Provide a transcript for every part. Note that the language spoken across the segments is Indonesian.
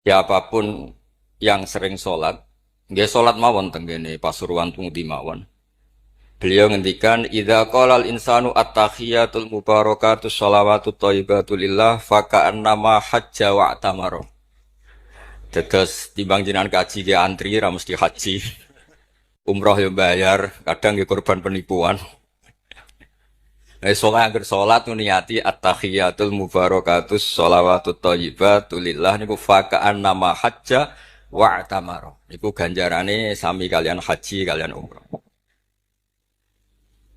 Siapapun yang sering sholat, nggih sholat mawon tenggene Pasuruan Pungdi mawon. Beliau ngendikan, "Idza qala al-insanu at-tahiyatul mubarakatus shalawatut thayyibatu lillah faka'annama hajja wa tamaro." Dados timbang jenengan kaji ke antri ra mesti haji. Umroh ya bayar, kadang ya korban penipuan. Sholat agar sholat niati at-tahiyatul mubarakatus sholawatut thayyibatu lillah niku faka'annama hajja wa tamaro. Niku ganjarane sami kalian haji kalian umroh.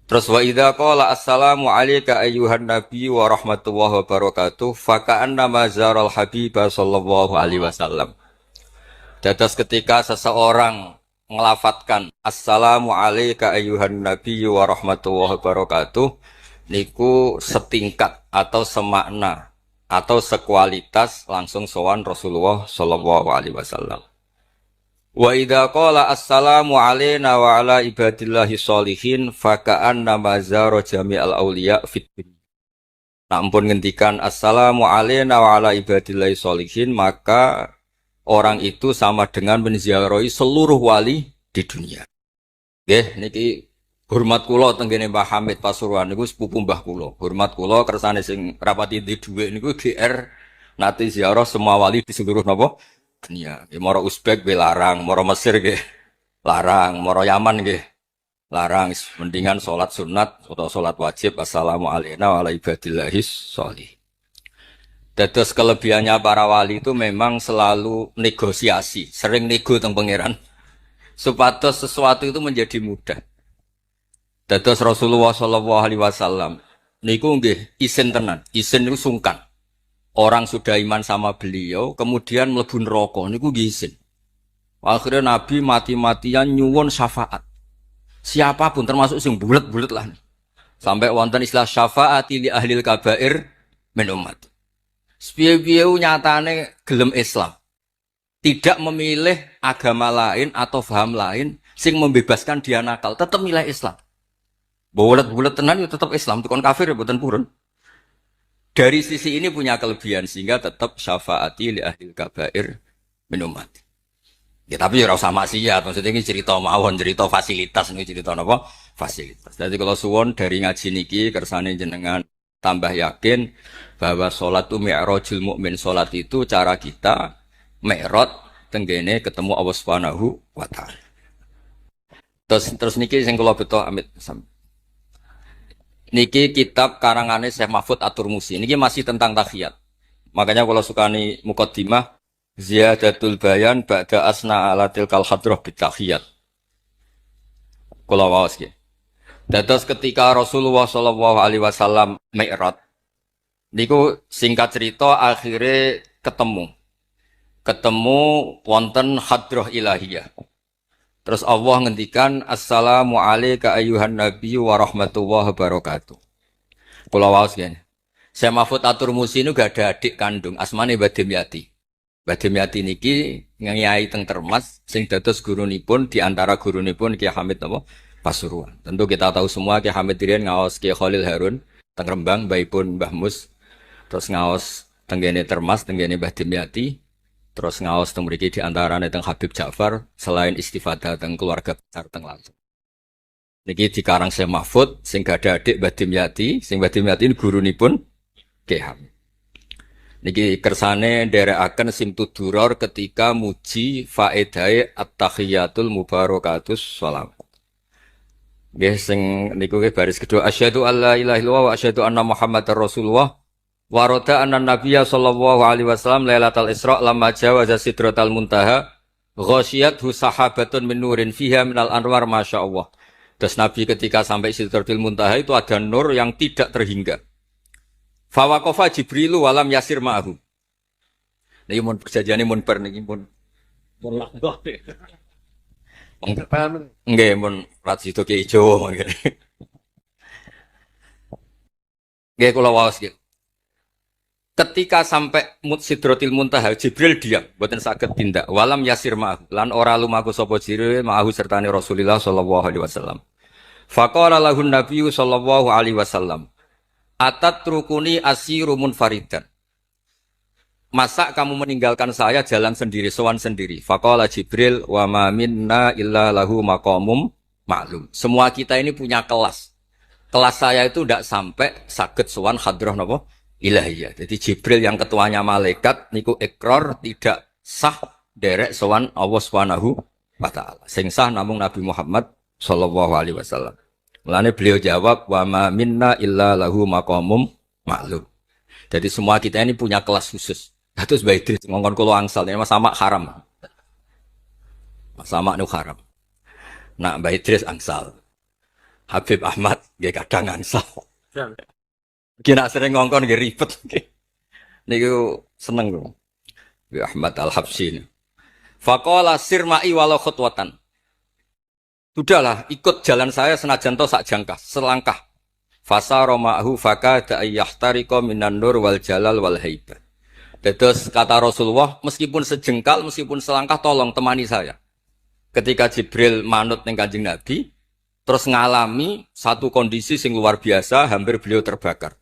Terus wa idza qala assalamu alayka ayyuhan nabi wa rahmatullahi wa barakatuh faka'annama zaral habiba sallallahu alaihi wasallam. Dados ketika seseorang ngelafatkan assalamu alayka ayyuhan nabi wa rahmatullahi wa barakatuh niku setingkat atau semakna atau sekualitas langsung sowan Rasulullah sallallahu alaihi wasallam. Wa idza qala assalamu alayna wa ala ibadillahi sholihin faka'anna mazara jami'al auliya fit dunya. Nah, ampun ngendikan assalamu alayna wa ala ibadillahi sholihin, maka orang itu sama dengan menziarahi seluruh wali di dunia. Nggih, niki hormat kula tenggene Mbah Hamid Pasuruan niku sepupu Mbah kula. Hormat kula kersane sing rapati di dhuwit niku GR nate ziarah semua wali di seluruh napa dunia. Ya, moro Uzbek ge larang, moro Mesir ge larang, moro Yaman ge larang. Mendingan sholat sunat atau sholat wajib assalamu alayna wa ala ibadillahis sholih. Dados kelebihannya para wali itu memang selalu negosiasi, sering nego teng pangeran. Supados sesuatu itu menjadi mudah. Dados Rasulullah sallallahu alaihi wasallam niku nggih isin tenan, isin niku sungkan. Orang sudah iman sama beliau, kemudian mlebu neraka niku nggih isin. Akhirnya Nabi mati-matian nyuwun syafaat. Siapapun termasuk sing bulet-bulet lah. Sampai wonten istilah syafaati li ahlil kabair min umat. Sepiye-piye nyatane gelem Islam. Tidak memilih agama lain atau paham lain sing membebaskan dia nakal, tetap milih Islam. Bulet-bulet tenan ya tetap Islam, tukon kafir ya mboten purun. Dari sisi ini punya kelebihan sehingga tetap syafaati li ahlil kabair min umat. Ya tapi ora usah maksiat, maksudnya ini cerita mawon, cerita fasilitas ini cerita napa? Fasilitas. Jadi kalau suwon dari ngaji niki kersane jenengan tambah yakin bahwa salat itu mi'rajul mukmin, salat itu cara kita mi'raj tenggene ketemu Allah Subhanahu wa taala. Terus niki sing kula beto amit niki kitab karangane Syekh Mahfud At-Turmusi. Niki masih tentang tahiyat. Makanya kalau sukani muqaddimah ziyadatul bayan ba'da asna ala tilkal hadrah bitahiyat. Kula waos nggih. Dados ketika Rasulullah sallallahu alaihi wasallam mi'raj niku singkat cerita akhirnya ketemu wonten hadrah ilahiyah. Terus Allah ngendikan assalamu alayka ayyuhan nabiyyu wa rahmatullahi wabarakatuh. Kula waos ngene. Syekh Mahfud At-Turmusi niku gak ada adik kandung asmane Badim Yati. Badim Yati niki ngiyai teng Termas sing dados gurunipun di antara gurunipun Ki Hamid napa Pasuruan. Tentu kita tahu semua Ki Hamid riyen ngaos Ki Khalil Harun teng Rembang baipun Mbah Mus. Terus ngaos tenggene Termas tenggene Badim Yati. Terus ngaos teng mriki di antarane teng Habib Ja'far selain istifadah teng keluarga besar teng langsung. Niki dikarang Syekh Mahfud sing gak ada adik Badim Yati, sing Badim Yati gurunipun Ki Hamid. Niki kersane nderekaken Simtud-Duror ketika muji faedahe at-tahiyatul mubarakatus shalam. Nggih sing niku baris kedua asyhadu alla ilaha illallah wa asyhadu anna muhammadar rasulullah. Waroda anan Nabiya sallallahu alaihi wasallam lailatul Isra lamma jawaza sidratal muntaha ghasyiyathu sahabatun min nurin fiha minal anwar masyaallah. Terus Nabi ketika sampai sidratil muntaha itu ada nur yang tidak terhingga. Fawaqafa Jibrilu walam yasir ma'ahu. Niki mun perjanjiane mun bar niki mun langgoh. Nggih mun rat situ ki Jawa nggih. Nggih kula waos nggih. Ketika sampai Sidratil Muntaha, Jibril diam, boten saged tindak. Walam yasir ma'ahu, lan ora lumaku sapa Jibril ma'ahu sertane Rasulullah sallallahu alaihi wasallam. Faqala lahun Nabiyyu sallallahu alaihi wasallam, "Atat rukuni asiru munfaridan." masa kamu meninggalkan saya jalan sendiri, sowan sendiri? Faqala Jibril wa ma minna illa lahu maqamum ma'lum. Semua kita ini punya kelas. Kelas saya itu tidak sampai saged sowan hadrah napa? Ilahiyah. Jadi Jibril yang ketuanya malaikat niku ikrar tidak sah derek sowan Allah Subhanahu wa taala. Sing sah namung Nabi Muhammad sallallahu alaihi wasallam. Mulane beliau jawab wa ma minna illa lahu maqamum ma'lum. Jadi semua kita ini punya kelas khusus. Terus Mbak Idris ngongkon kula angsal ini sama haram. Sama nu haram. Nah Mbak Idris angsal. Habib Ahmad nggih kadang angsal. Kira sering ngongkon nggih ribet. Niku seneng kok. Habib Ahmad Al-Habsyi. Faqala sirma'i walau khutwatan. Sudahlah, ikut jalan saya senajan to sak jangkah, selangkah. Fasara ma'hu fakada ayyahtariqa minan nur wal jalal wal haibah. Terus kata Rasulullah, meskipun sejengkal, meskipun selangkah, tolong temani saya. Ketika Jibril manut ning Kanjeng Nabi, terus ngalami satu kondisi sing luar biasa, hampir beliau terbakar.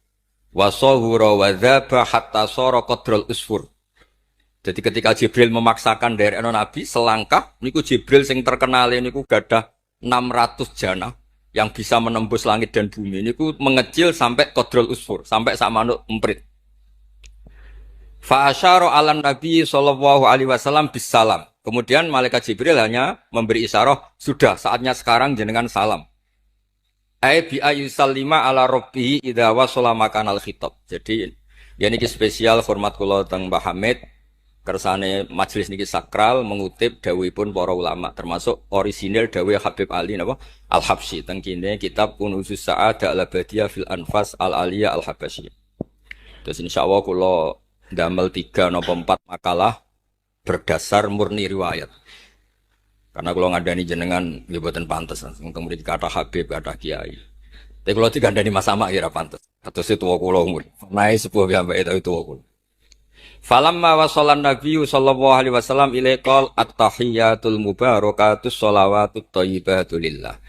Wasahura wa dzaba hatta sara qadrul usfur. Jadi ketika Jibril memaksakan dari Nabi selangkah, niku Jibril sing terkenal niku gadah 600 jana yang bisa menembus langit dan bumi. Niku mengecil sampai qadrul usfur, sampai sak manuk emprit. Fa asyara 'alan Nabi sallallahu alaihi wasallam bisalam. Kemudian malaikat Jibril hanya memberi isyarah, sudah saatnya sekarang jenengan salam. Ai bi ayusallima ala rabbih idza wasala makanal khitab. Jadi ya niki spesial hormat kula teng Mbah Hamid. Kersane majelis niki sakral mengutip dawuhipun para ulama termasuk orisinil dawuh Habib Ali napa Al-Habsyi teng kene kitab Kunuzus Sa'adah Al-Abadiyah fil Anfas Al-Aliyah Al-Habasyiyah. Terus insyaallah kula ndamel 3 napa 4 makalah berdasar murni riwayat. Karena kalau ngandani jenengan nggih boten pantes, kemudian kata Habib, kata Kiai. Tapi kalau digandani Mas Sama kira pantes. Terus itu kula umur. Naik sepuh piyambake itu kula. Falamma wasallan Nabi sallallahu alaihi wasallam ilaikal at-tahiyatul mubarakatus shalawatut thayyibatu lillah.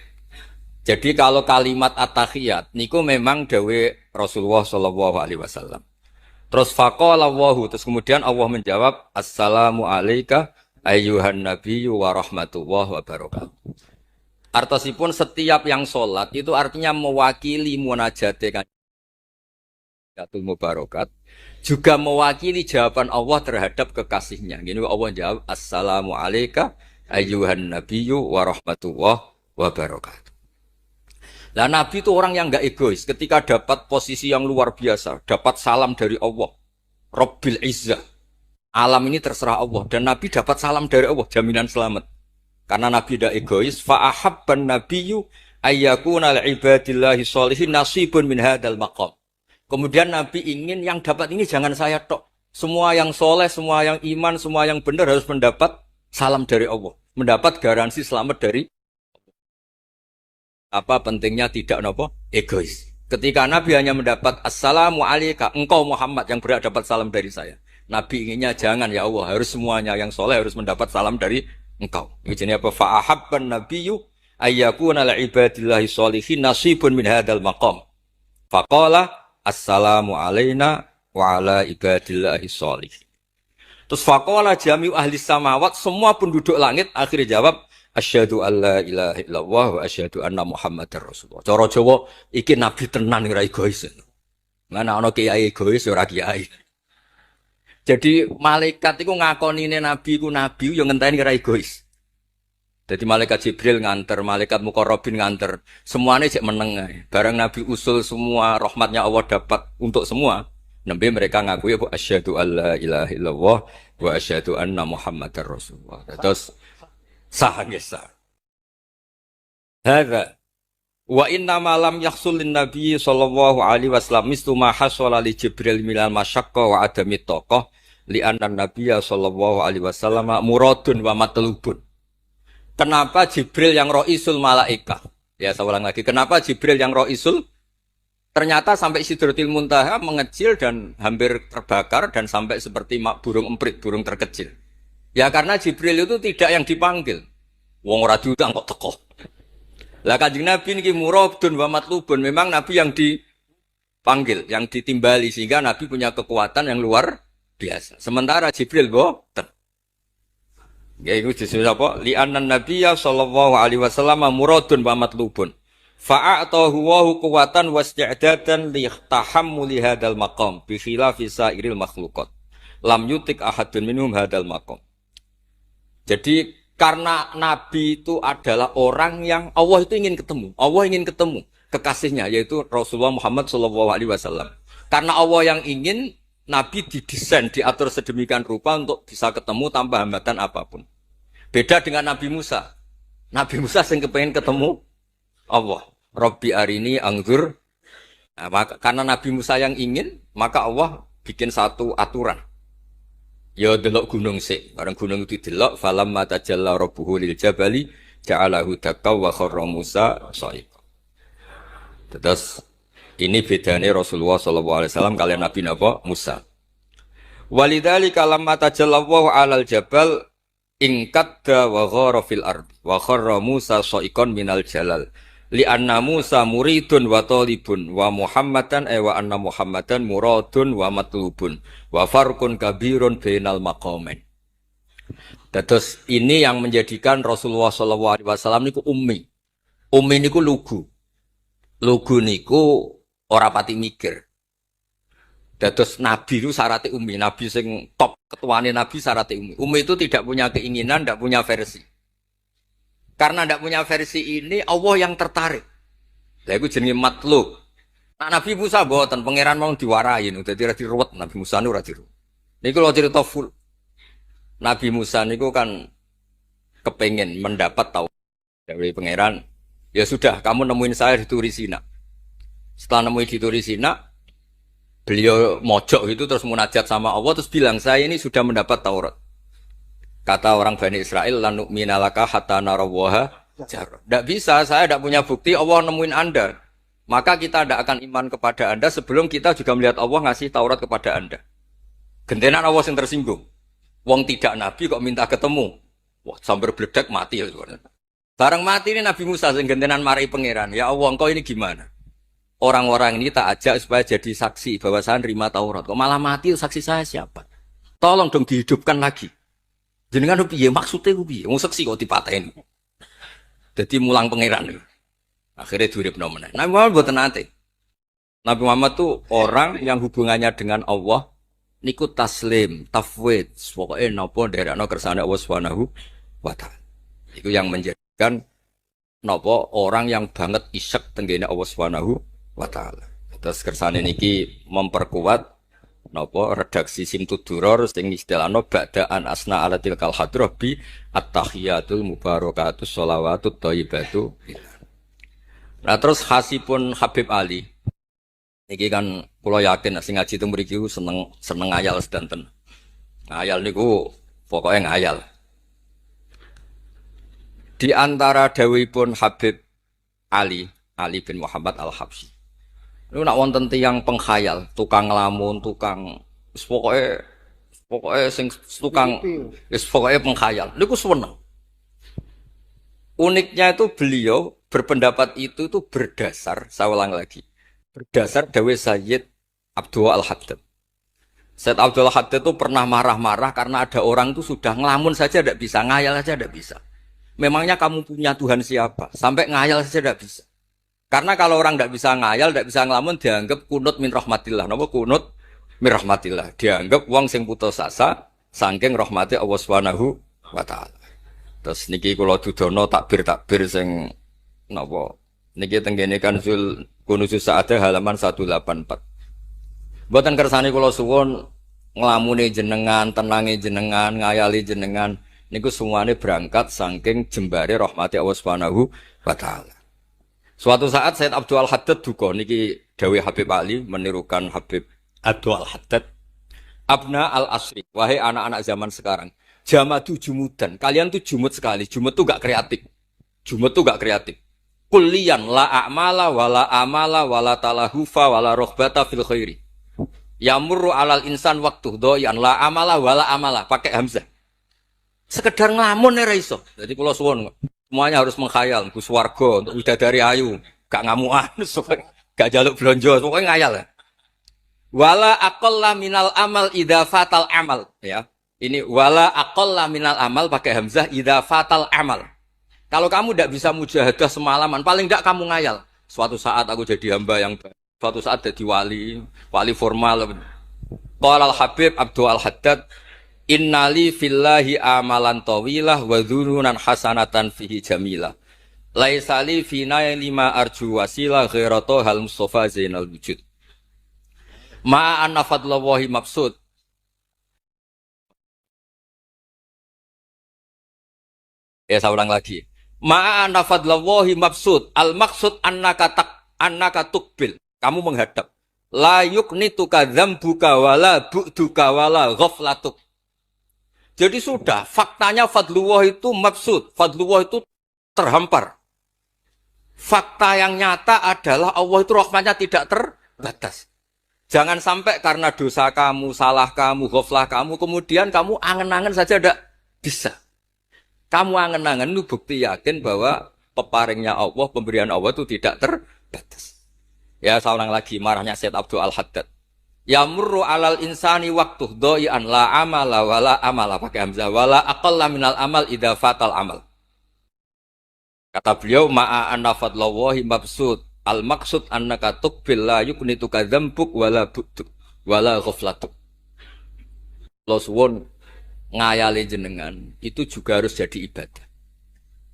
Jadi kalau kalimat at-tahiyat niku memang dawuh Rasulullah sallallahu alaihi wasallam. Terus faqala Allahu, terus kemudian Allah menjawab assalamu alayka ayyuhan nabiyyu wa rahmatullahi wa barakatuh. Artosipun setiap yang sholat itu artinya mewakili munajate kanjeng mubarakat, juga mewakili jawaban Allah terhadap kekasihnya. Gini Allah jawab assalamu alayka ayyuhan nabiyyu wa rahmatullahi wa barakatuh. Lah Nabi itu orang yang enggak egois. Ketika dapat posisi yang luar biasa, dapat salam dari Allah, Rabbil Izzah. Alam ini terserah Allah dan Nabi dapat salam dari Allah, jaminan selamat. Karena Nabi tidak egois, fa ahabban nabiyyu ayyakuna li ibadillahi sholihin nasibun min hadzal maqam. Kemudian Nabi ingin yang dapat ini jangan saya tok. Semua yang soleh, semua yang iman, semua yang benar harus mendapat salam dari Allah, mendapat garansi selamat dari apa pentingnya tidak nopo egois. Ketika Nabi hanya mendapat assalamu alayka engkau Muhammad yang berhak dapat salam dari saya. Nabi inginnya jangan ya Allah, harus semuanya yang soleh harus mendapat salam dari engkau. Ini apa? Fa ahabban nabiyyu ayyakuna li ibadillahi sholihin nasibun min hadzal maqam. Faqala assalamu alayna wa ala ibadillahi sholihin. Terus faqala jami'u ahli samawat, semua penduduk langit akhirnya jawab asyhadu alla ilaha illallah wa asyhadu anna muhammadar rasulullah. Cara Jawa iki nabi tenan ora egois. Mana ana kiai egois ora kiai. Jadi malaikat iku ngakonine nabi ku nabi yo ngenteni ora egois. Jadi malaikat Jibril nganter, malaikat Muqarrabin nganter, semuanya cek meneng ae. Barang nabi usul semua rahmatnya Allah dapat untuk semua. Nembe mereka ngaku ya asyhadu alla ilaha illallah wa asyhadu anna muhammadar rasulullah. Terus sah nggih sah. Hadza wa inna ma lam yahsul lin nabi sallallahu alaihi wasallam mislu ma hasala li Jibril minal masyaqqa wa adami taqah li anna nabiyya sallallahu alaihi wasallam muradun wa matlubun. Kenapa Jibril yang raisul malaikah? Ya saya ulang lagi, kenapa Jibril yang raisul ternyata sampai Sidratil Muntaha mengecil dan hampir terbakar dan sampai seperti burung emprit, burung terkecil. Ya karena Jibril itu tidak yang dipanggil. Wong ora diundang kok teko. Lah Kanjeng Nabi niki muradun wa matlubun, memang Nabi yang dipanggil, yang ditimbali sehingga Nabi punya kekuatan yang luar biasa. Sementara Jibril boten. Ya iku disebut apa? Li'annan nabiyya sallallahu alaihi wasallam muradun wa matlubun. Fa'atahu wa quwwatan wasti'dadan li tahammuli hadzal maqam bi khilafi sairil makhluqat. Lam yutik ahadun minhum hadzal maqam. Jadi karena Nabi itu adalah orang yang Allah itu ingin ketemu. Allah ingin ketemu kekasihnya yaitu Rasulullah Muhammad sallallahu alaihi wasallam. Karena Allah yang ingin Nabi didesain, diatur sedemikian rupa untuk bisa ketemu tanpa hambatan apapun. Beda dengan Nabi Musa. Nabi Musa yang kepengen ketemu Allah. Rabbi arini anggur. Nah, karena Nabi Musa yang ingin, maka Allah bikin satu aturan. Ya delok gunung sik. Bareng gunung itu delok, falamma tajalla rabbuhu lil jabali ja'alahu dakka wa kharra Musa sha'iqa. Terus ini bedanya Rasulullah SAW kalian Nabi Napa Musa. Walidzalika lamma tajallallahu 'alal jabal ingkadda wa ghara fil ard wa kharra Musa sha'iqan minal jalal. Li'anna Musa muridun wa talibun wa Muhammadan wa anna Muhammadan muradun wa matlubun wa farqun kabirun bainal maqamain. Terus ini yang menjadikan Rasulullah SAW niku ummi. Ummi niku lugu. Lugu niku ora pati mikir. Dados Nabi itu syaratnya ummi. Nabi sing top ketuane Nabi syaratnya ummi. Ummi itu tidak punya keinginan, tidak punya versi. Karena tidak punya versi ini, Allah yang tertarik. Lah iku jenenge matlub. Nah, Nabi Musa mboten pangeran mau diwarai niku dadi ra diruwet Nabi Musa niku ora diruwet. Niku lho cerita full. Nabi Musa niku kan kepengen mendapat tahu dari pangeran. Ya sudah, kamu nemuin saya di Turi Sina. Setelah nemuin di Turi Sina, beliau mojok itu terus munajat sama Allah terus bilang saya ini sudah mendapat Taurat. Kata orang Bani Israel, la nu'mina laka hatta narawaha jar. Tidak bisa, saya tidak punya bukti Allah nemuin Anda. Maka kita tidak akan iman kepada Anda sebelum kita juga melihat Allah ngasih Taurat kepada Anda. Gentenan Allah yang tersinggung. Wong tidak Nabi kok minta ketemu. Wah, sambar bledek mati ya. Barang mati ini Nabi Musa yang gentenan marahi pangeran. Ya Allah, engkau ini gimana? Orang-orang ini tak ajak supaya jadi saksi bahwa saya nerima Taurat. Kok malah mati saksi saya siapa? Tolong dong dihidupkan lagi. Jenengan piye maksudnya piye? Wong saksi kok dipateni. Dadi mulang pangeran. Akhirnya diuripno meneh. Nabi Muhammad mboten nate. Nabi Muhammad tuh orang yang hubungannya dengan Allah niku taslim, tafwid, pokoke napa nderekno kersane Allah Subhanahu wa taala. Itu yang menjadikan napa orang yang banget isyek tenggene Allah Subhanahu wa taala. Terus kersane niki memperkuat napa redaksi Simtud-Duror sing istilahno ba'daan asna ala tilkal hadrah bi at-tahiyatul mubarakatus sholawatut thayyibatu. Nah terus khasipun Habib Ali niki kan kula yakin sing ngaji teng mriki seneng ngayal sedanten. Ngayal niku pokoke ngayal. Di antara dawuhipun Habib Ali bin Muhammad Al-Habsyi. Niku nak wonten tiyang pengkhayal, tukang nglamun, tukang wis pokoke sing tukang wis pokoke pengkhayal. Niku seneng. Uniknya itu beliau berpendapat itu berdasar, saya ulang lagi. Berdasar dawuh Sayyid Abdul Al-Haddad. Sayyid Abdul Al-Haddad itu pernah marah-marah karena ada orang itu sudah ngelamun saja tidak bisa, ngayal saja tidak bisa. Memangnya kamu punya Tuhan siapa? Sampai ngayal saja tidak bisa. Karena kalau orang tidak bisa ngayal, tidak bisa ngelamun, dianggap kunut min rahmatillah. Napa kunut min rahmatillah? Dianggap wong sing putus asa saking rahmati Allah Subhanahu wa taala. Terus niki kula dudono takbir sing napa? Niki tenggene Kanzul Kunuzus Sa'adah halaman 184. Mboten kersane kula suwun nglamune jenengan, tenange jenengan, ngayali jenengan niku semuanya berangkat saking jembare rahmati Allah Subhanahu wa taala. Suatu saat Sayyid Abdul Al-Haddad duka niki dawuh Habib Ali menirukan Habib Abdul Al-Haddad. Abna al-asri, wahai anak-anak zaman sekarang, jamadu jumudan. Kalian tuh jumud sekali. Jumud tuh gak kreatif. Jumud tuh gak kreatif. Kullian la a'mala wala amala wala talahufa wala rohbata fil khairi. Yamurru alal insan waktu doyan la amala wala amala pakai hamzah. Sekedar ngelamun ora iso. Jadi kula suwun semuanya harus menghayal, Gus warga untuk bidadari ayu, gak ngamuan, gak jaluk blonjo, pokoknya ngayal. Wala aqalla minal amal idza fatal amal, ya. Ini wala aqalla minal amal pakai hamzah idza fatal amal. Kalau kamu tidak bisa mujahadah semalaman, paling tidak kamu ngayal. Suatu saat aku jadi hamba yang baik. Suatu saat jadi wali, wali formal. Qala al-Habib Abdul Al-Haddad, innali fillahi amalan tawilah wa dhununan hasanatan fihi jamilah. Laisali fina lima arju wasilah ghairata hal Mustafa Zainal Wujud. Ma'anna fadlallahi mabsud. Ya saya ulang lagi. Ma'anna fadlallahi mabsud. Al-maksud annaka tukbil. Kamu menghadap. La yuknituka dzambuka wala bu'duka wala ghaflatuk. Jadi sudah, faktanya fadlullah itu mabsud. Fadlullah itu terhampar. Fakta yang nyata adalah Allah itu rahmatnya tidak terbatas. Jangan sampai karena dosa kamu, salah kamu, ghaflah kamu, kemudian kamu angen-angen saja tidak bisa. Kamu angen-angen itu bukti yakin bahwa peparingnya Allah, pemberian Allah itu tidak terbatas. Ya, saya ulang lagi marahnya Syed Abdul Al-Haddad. Yamurru alal insani waktu doi'an la amala wala amala pakai hamzah wala aqalla minal amal idza fatal amal. Kata beliau ma'a anna fadlallahi mabsud. Al-maksud annaka tuqbil la yuknituka dzambuk wala bu'duk wala ghaflatuk. Lo suwun ngayali jenengan itu juga harus jadi ibadah.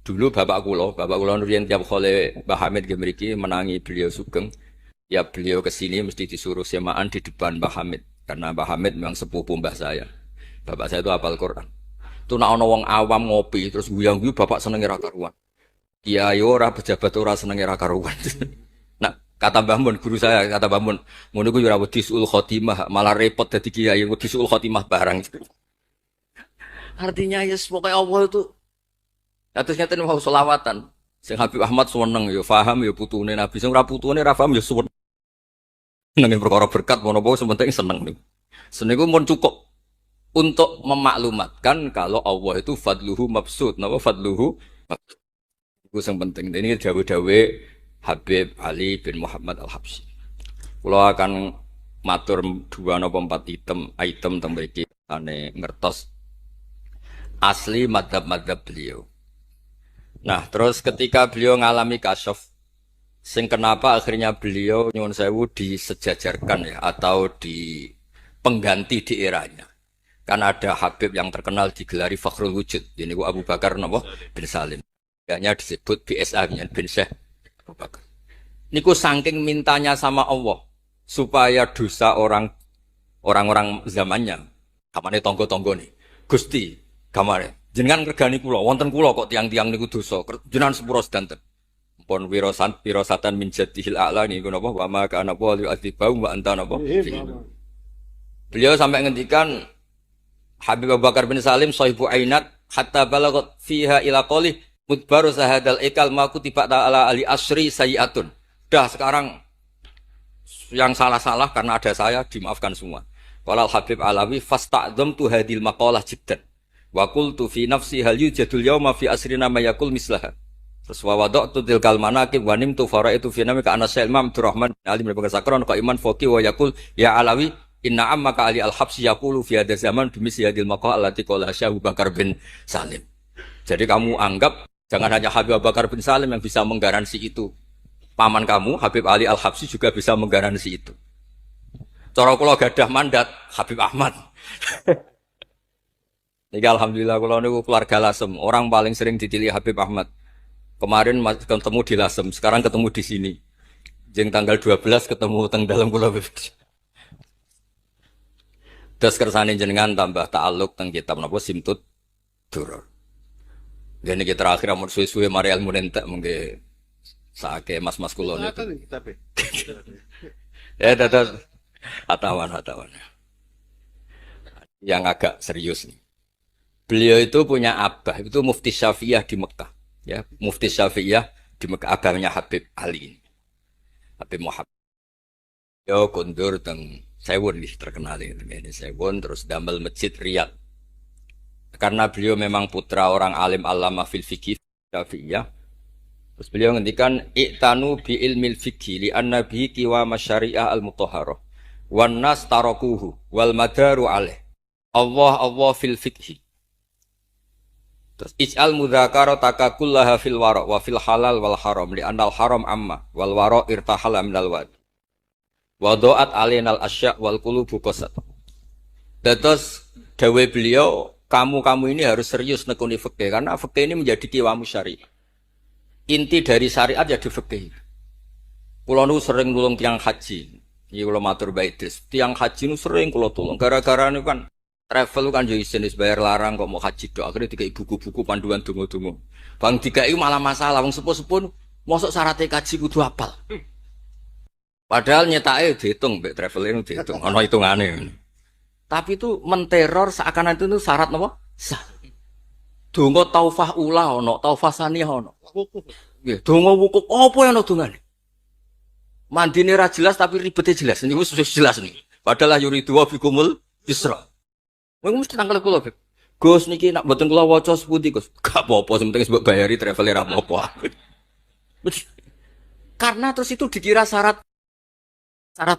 Dulu bapak kula nurian tiap kali Mbah Hamid nggih mriki menangi beliau sugeng. Ya beliau kesini mesti disuruh semaan di depan Mbah Hamid karena Mbah Hamid memang sepupu mbah saya. Bapak saya itu hafal Quran. Itu nak ono wong awam ngopi terus guyang-guyu bapak seneng ra karuan. Kiai ora pejabat ora seneng ra karuan. Nah, kata Mbah Mun guru saya, kata Mbah Mun, ngono ku yo ora wedi suul khotimah, malah repot dadi kiai wedi suul khotimah barang. Artinya ya pokoknya Allah itu atus ngeten mau selawatan. Sing Habib Ahmad seneng yo paham yo putune Nabi, sing ora putune ra paham yo suwun. Nanging perkara berkat mono-mono sementing seneng niku. Seneng iku mun cukup untuk memaklumatkan kalau Allah itu fadluhu mabsud. Napa fadluhu mabsud? Iku sing penting. Ini dawe-dawe Habib Ali bin Muhammad Al-Habsyi. Kula akan matur 2 napa 4 item teng mriki ane ngertos asli madzhab-madzhab beliau. Nah, terus ketika beliau ngalami kasyaf, sing kenapa akhirnya beliau nyuwun sewu disejajarkan ya atau di pengganti di eranya. Karena ada Habib yang terkenal digelari Fakhrul Wujud, ini Abu Bakar napa bin Salim. Hanya disebut BSA bin Syekh Abu Bakar. Niku saking mintanya sama Allah supaya dosa orang-orang zamannya, kamane tonggo-tonggo nih. Gusti, kamane jenengan regani kula, wonten kula kok tiang-tiang niku dosa, jenengan sepuro sedanten. Pun wirosatan min jadihil a'la niku napa wa ma kana wali atibau wa anta napa. Beliau sampai ngendikan Habib Abu Bakar bin Salim sahibu ainat hatta balagat fiha ila qali mudbaru sahadal ikal ma kutiba ta'ala ali asri sayiatun. Dah sekarang yang salah-salah karena ada saya dimaafkan semua. Qala Habib Alawi fasta'dzamtu hadil maqalah jiddan. Wa qultu fi nafsi hal yujadul yawma fi asrina ma yaqul mislaha. Terus wa wada'tu tilkal manaqib wa nimtu faraitu fi namika ana Syekh Imam Abdurrahman Ali bin Bakar Sakron qa iman faqih wa yaqul ya Alawi inna ammaka Ali al-Habsyi yaqulu fi hadha zaman bimisli hadil maqal allati qala Syekh Abu Bakar bin Salim. Jadi kamu anggap jangan hanya Habib Abu Bakar bin Salim yang bisa menggaransi itu. Paman kamu Habib Ali Al-Habsyi juga bisa menggaransi itu. Cara kula gadah mandat Habib Ahmad. Niki alhamdulillah kula niku keluarga Lasem, orang paling sering dipilih Habib Ahmad. Kemarin ketemu di Lasem, sekarang ketemu di sini. Jeng tanggal 12 ketemu teng dalam kula. Terus kersane jenengan tambah ta'alluq teng kitab napa Simtud Duror. Dene iki terakhir amun suwe-suwe mari ilmu entek mengke sake mas-mas kula niku. Ya dados hatawan. Yang agak serius nih. Beliau itu punya abah, itu Mufti Syafi'iyah di Mekah. Ya, Mufti Syafi'iyah di Mekah, abahnya Habib Ali. Habib Muhammad. Yo kondur teng Sewon nih terkenal ini Sewon terus damel masjid Riyadh. Karena beliau memang putra orang alim alama fil fikih Syafi'iyah. Terus beliau ngendikan i'tanu bi ilmil fikih li anna bihi qiwam syariah al-mutahharah wan nas tarakuhu wal madaru alaih. Allah fil fikhi. Terus ij'al mudzakarata kullaha fil wara wa fil halal wal haram li anal haram amma wal wara irtahala minal wad. Wa do'at alainal asya' wal qulubu qasat. Terus dawuh beliau, kamu ini harus serius nekuni fikih karena fikih ini menjadi kiwamu syariah. Inti dari syariat ya di fikih. Kula nu sering nulung tiyang haji. Iki kula matur bae tiyang haji nu sering kula tulung gara-gara niku kan travel kan yo isin wis bayar larang kok mau haji tok. Akhire dikai buku-buku panduan donga-donga. Bang dikai malah masalah wong sepuh-sepuh mosok syaratnya kaji kudu hafal. Padahal nyetake diitung mbek traveling diitung ana hitungane. Tapi itu menteror seakan itu syarat napa? Sah. Donga taufah ula ana, taufah saniyah ana. Nggih, donga wukuf apa ana dongane? Mandine ra jelas tapi ribete jelas. Niku wis jelas nih. Padahal yuridu wa bikumul yusra. Wong mesti tangkel kula, Beb. Gus niki nak mboten kula waca sepundi, Gus. Gak apa-apa, penting mbok bayari travel ra apa-apa. Karena terus itu dikira syarat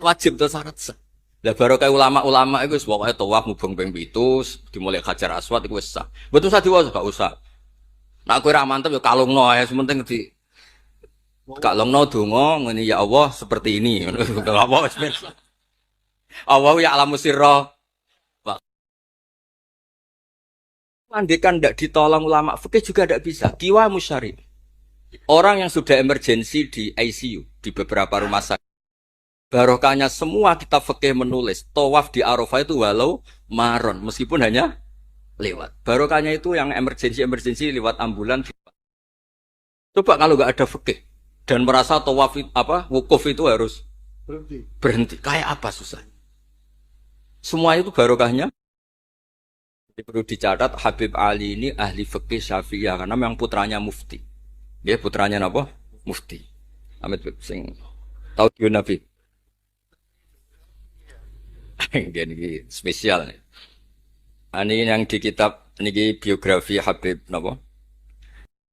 wajib atau syarat sah. Lah baru kayak ulama-ulama itu pokoknya tawaf mubeng ping 7 dimulai Hajar Aswad iku wis sah. Mboten usah diwaca, gak usah. Nak kowe ra mantep ya kalungno ae, sementing di kalungno donga ngene ya Allah seperti ini. Enggak apa wis. Allah ya alamu sirra. Andekan tidak ditolong ulama fikih juga tidak bisa. Kiwa musyari. Orang yang sudah emergensi di ICU di beberapa rumah sakit. Barokahnya semua kitab fikih menulis tawaf di Arafah itu walau maron meskipun hanya lewat. Barokahnya itu yang emergensi lewat ambulan. Coba kalau nggak ada fikih dan merasa tawaf wukuf itu harus berhenti. Kayak apa susah? Semua itu barokahnya. Jadi perlu dicatat Habib Ali ini ahli fikih Syafi'iyah karena memang putranya mufti. Dia putranya apa? Mufti. Amit sing tahu Nabi. Ini spesial nih. Ini yang di kitab ini biografi Habib napa?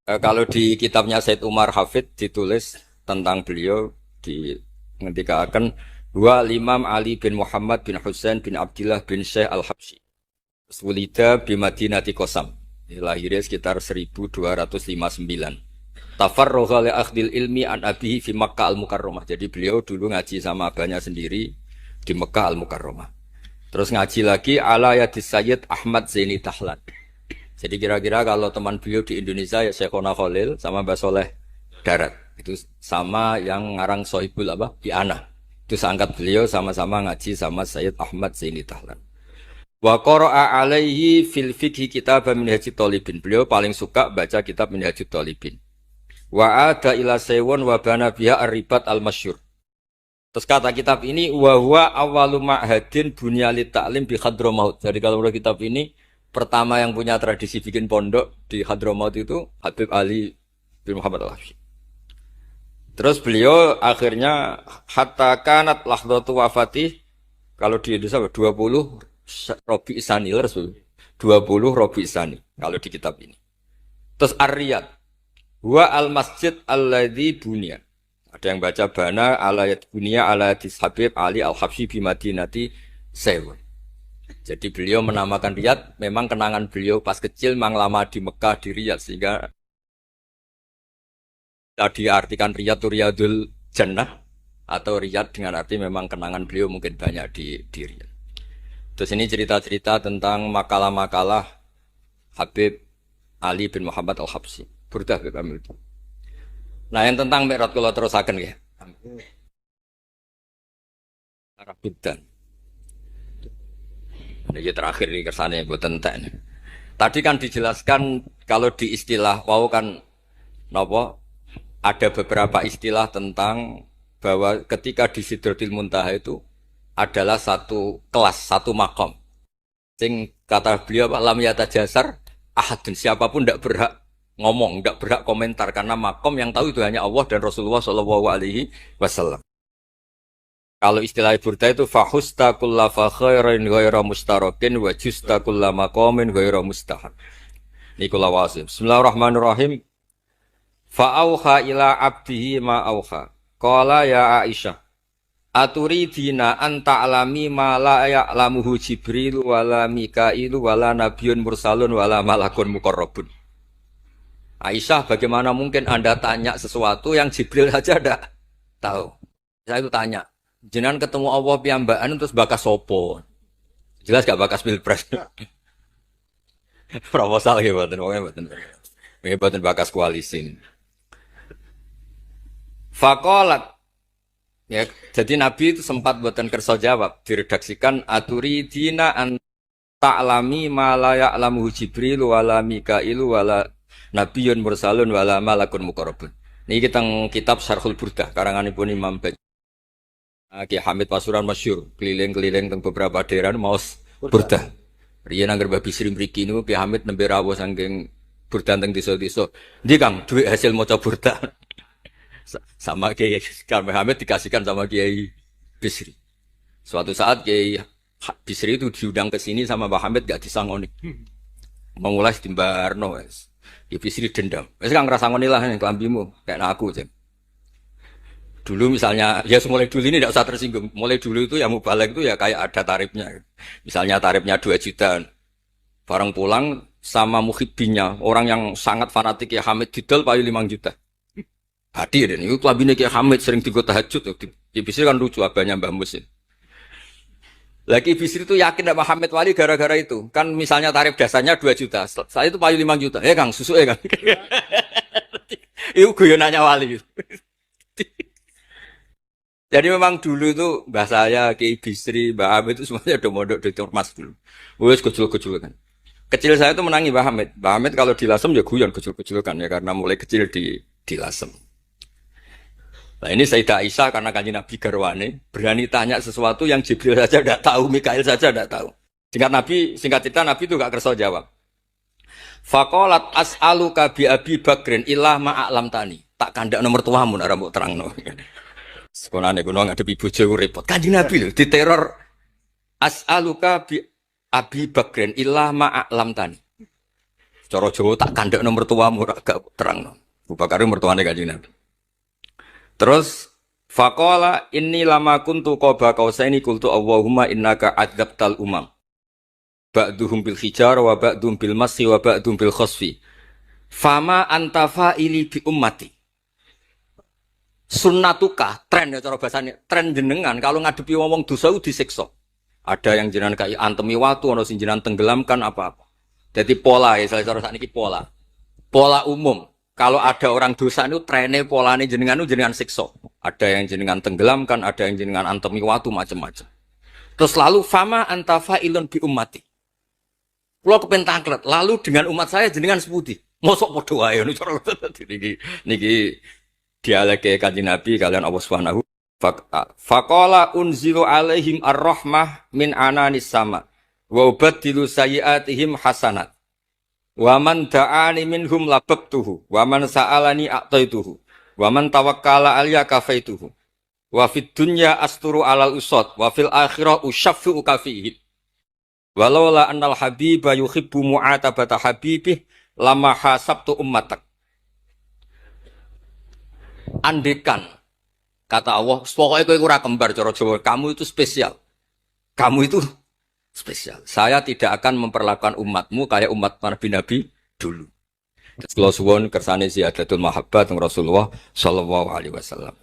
Kalau di kitabnya Said Umar Hafid ditulis tentang beliau di ketika akan dua Imam Ali bin Muhammad bin Husain bin Abdullah bin Syekh Al-Habsyi. Wulida bi Madinati Qasam. Lahirnya sekitar 1259. Tafarragha li akhdil ilmi an abihi fi Makkah Al-Mukarramah. Jadi beliau dulu ngaji sama abahnya sendiri di Mekah Al-Mukarramah. Terus ngaji lagi ala yadis Sayyid Ahmad Zaini Dahlan. Jadi kira-kira kalau teman beliau di Indonesia ya Syekhona Khalil sama Mbah Soleh Darat. Itu sama yang ngarang Sohibul Bi'ana. Itu seangkat beliau sama-sama ngaji sama Sayyid Ahmad Zaini Dahlan. Wa qara'a alaihi fil fiqhi kitab Minhajut Thalibin. Beliau paling suka baca kitab Minhajut Thalibin. Wa ada ila saywun wa bana biha ar-ribat al-masyhur. Terus kata kitab ini wa huwa awwalu ma'hadin bunyalit ta'lim bi Hadramaut. Jadi kalau menurut kitab ini pertama yang punya tradisi bikin pondok di Hadramaut itu Habib Ali bin Muhammad Al-Habsyi. Terus beliau akhirnya hatta kanat lahdatu wafati kalau di Indonesia 20 Robi Isani, 20 Robi Isani kalau di kitab ini. Terus Ar-Riyad wa al-masjid alladzi bunya. Ada yang baca bana alayat bunya ala Habib Ali Al-Habsyi bi Madinati Sewun. Jadi beliau menamakan Riyad memang kenangan beliau pas kecil memang lama di Mekah di Riyad sehingga tadi artikan Riyad itu Riyadul Jannah atau Riyad dengan arti memang kenangan beliau mungkin banyak di Riyad. Terus ini cerita-cerita tentang makalah-makalah Habib Ali bin Muhammad Al-Habsyi. Burdah Habib Amil. Nah yang tentang Mi'raj kalau terusaken ya. Arabidan. Ini terakhir nih kersane mboten entek. Tadi kan dijelaskan kalau di istilah wau kan napa ada beberapa istilah tentang bahwa ketika di Sidratul Muntaha itu adalah satu kelas, satu makom. Sing kata beliau lam yatajasar ahadun, siapapun tidak berhak ngomong, tidak berhak komentar karena makom yang tahu itu hanya Allah dan Rasulullah SAW. Kalau istilah burda itu fahusta kulla fakhairin ghaira mustarakin wa justa kulla maqamin ghaira mustahad. Nikulah wasim. Bismillahirrahmanirrahim. Fa auha ila abdihi ma auha. Qala ya Aisyah Aturidina anta alami ma la ya'lamuhu Jibril wala Mikailu wala nabiyyun mursalun wala malakun muqarrabun. Aisyah, bagaimana mungkin Anda tanya sesuatu yang Jibril saja tidak tahu? Saya itu tanya, jenengan ketemu Allah piyambakan terus bakas sopo? Jelas gak bakas pilpres? Proposal gitu, buatan bakas koalisi. Fakolat. Ya, jadi Nabi itu sempat buatan kerso jawab, diredaksikan aturidina an ta'lami ma la ya'lamuhu Jibril wala Mikailu wala nabiyyun mursalun wala malakun muqarrabun. Niki teng kitab Syarhul Burdah karanganipun Imam Ki Hamid Pasuruan masyhur, keliling-keliling teng beberapa daerah maos Burdah. Riyen anggar babi Sri mriki niku Ki Hamid nembe rawuh saking Burdah teng desa-desa. Ndi Kang, duit hasil maca Burdah. Sama Kiai Karmel Hamid dikasihkan sama Kiai Bisri. Suatu saat Kiai Bisri itu diundang ke sini sama Mbah Hamid gak disangoni. Memulai timbarno wes. Kiai Bisri dendam. Wes kan ngrasangoni lah kelambimu kayak aku aja. Dulu misalnya ya mulai dulu ini tidak usah tersinggung. Mulai dulu itu ya mubalek itu ya kayak ada tarifnya. Misalnya tarifnya 2 juta. Barang pulang sama muhibbinya, orang yang sangat fanatik Kiai Hamid didol payu 5 juta. Hadir ini, itu labine Kiai Hamid sering digo tahajud. Ki Bisri kan lucu abahnya Mbah Musin. Lagi Bisri itu yakin Mbah Hamid wali gara-gara itu. Kan misalnya tarif dasarnya 2 juta. Saya itu payu 5 juta. Kang, susu Kang. Itu guyonannya wali. Jadi memang dulu itu mbah saya, Kiai Bisri, Mbah Hamid itu semuanya udah mondok di Ormas dulu. Wes kecil-kecil kan. Kecil saya itu menangi Mbah Hamid. Mbah Hamid kalau dilasem ya guyon kecil-kecil kan ya karena mulai kecil dilasem. Nah ini Sayyidah Aisyah karena kanjeng Nabi garwane berani tanya sesuatu yang Jibril saja tidak tahu, Mikail saja tidak tahu. Singkat cerita Nabi itu gak kerso jawab. Faqalat as'aluka bi Abi Bakrin illah ma'alam tani. Tak kandak nomor tuamu nek mbok terangno. Sekolahane kuno ngadepi bojo repot. Kanjeng Nabi lho diteror as'aluka bi Abi Bakrin illah ma'alam tani. Cara Jawa tak kandak nomor tuamu gak terangno. Abu Bakar mertuane kanjeng Nabi. Terus faqala inni lama kuntu qaba qausaini qultu Allahumma innaka adzabtal umam. Ba'duhum bil hijar wa ba'dhum bil masi wa ba'dhum bil khasfi. Fama anta fa'ili bi ummati. Sunnatuka, tren ya cara bahasane, tren jenengan kalau ngadepi wong dosa disiksa. Ada yang jenengan kaya antemi watu, ana sing jenengan tenggelamkan apa-apa. Jadi pola ya cara sakniki pola. Pola umum. Kalau ada orang dosa itu trennya polanya jenengan itu jenengan siksa. Ada yang jenengan tenggelamkan, ada yang jenengan antemi watu macam-macam. Terus lalu fama anta fa'ilun bi ummati. Kulo kepen tanglet, lalu dengan umat saya jenengan sepundi. Mosok padha wae ngono cara niki dialeke Kanjeng Nabi kalian Allah Subhanahu faqala unzilu alaihim ar-rahmah min ananis sama wa ubaddilu sayyi'atihim hasanat. Wa man da'ani minhum lababtuhu wa man sa'alani a'taituhu wa man tawakkala alayya kafaituhu wa fid dunya asturu alal usad wa fil akhirah usyaffi'u kafihi walau la annal habiba yuhibbu mu'atabata habibih lama hasabtu ummatak. Andekan kata Allah pokoknya kowe ora kembar cara Jawa, kamu itu spesial, kamu itu spesial. Saya tidak akan memperlakukan umatmu kayak umat Nabi dulu. Kalau suwon kersane ziyadatul mahabbat Rasulullah sallallahu alaihi wasallam.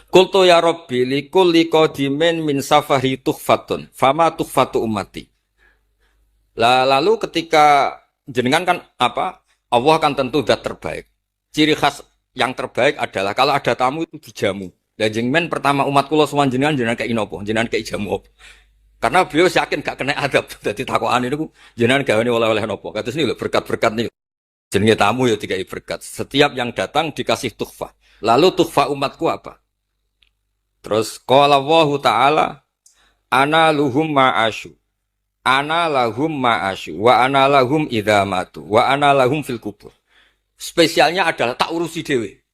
Qultu ya Rabbi likulli qadimin min safari tuhfatun fama tuhfatu ummati. Lalu ketika jenengan kan apa? Allah kan tentu zat terbaik. Ciri khas yang terbaik adalah kalau ada tamu itu dijamu. Dan jenengan pertama umat kula sowan jenengan kayak inopo, jenengan kayak jamu. Karena beliau yakin gak kena adab. Jadi takwaan itu jenengan gawe oleh-oleh nopo. Kados ini lho berkat-berkat nih. Jenenge tamu ya dikai berkat. Setiap yang datang dikasih tuhfah. Lalu tuhfah umatku apa? Terus qala Allahu ta'ala ana luhum ma'asyu. Ana lahum ma'asyu wa ana lahum idza matu wa ana lahum fil kubur. Spesialnya adalah tak urusi dhewe.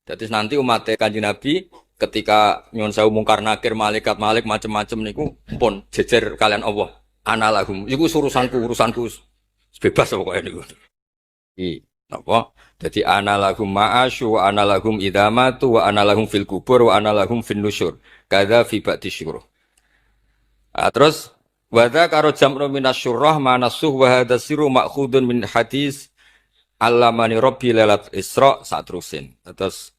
Jadi nanti umat Kanjeng Nabi ketika nyuwun sewu mungkar nakir malaikat malik macam-macam niku pun jejer kalian Allah analahum iku urusanku bebas pokoknya niku. Napa? Jadi ana lahum ma'asyu wa ana lahum idamatu wa ana lahum fil kubur wa ana lahum fin nusyur. Kadza fi ba'di syuruh. Terus wadza karo jam'u minasyurrah manasuh wa hadza sirru ma'khudun min hadis allamani rabbi lailat isra satrusin. Terus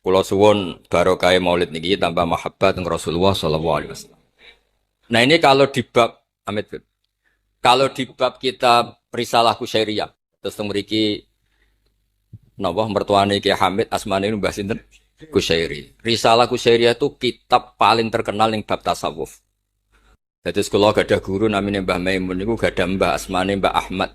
kula suwun barokah Maulid niki tambah mahabbat dengan Rasulullah sallallahu alaihi wasallam. Nah, ini kalau di bab Amit, kalau di bab kitab Risalah Kusyairiyah, terus mriki napa mertuane Ki Hamid asmane Mbah sinten? Kusyairi. Risalah Kusyairiyah itu kitab paling terkenal ning bab tasawuf. Dadi kula gadah guru namine Mbah Maimun niku gadah Mbah asmane Mbah Ahmad.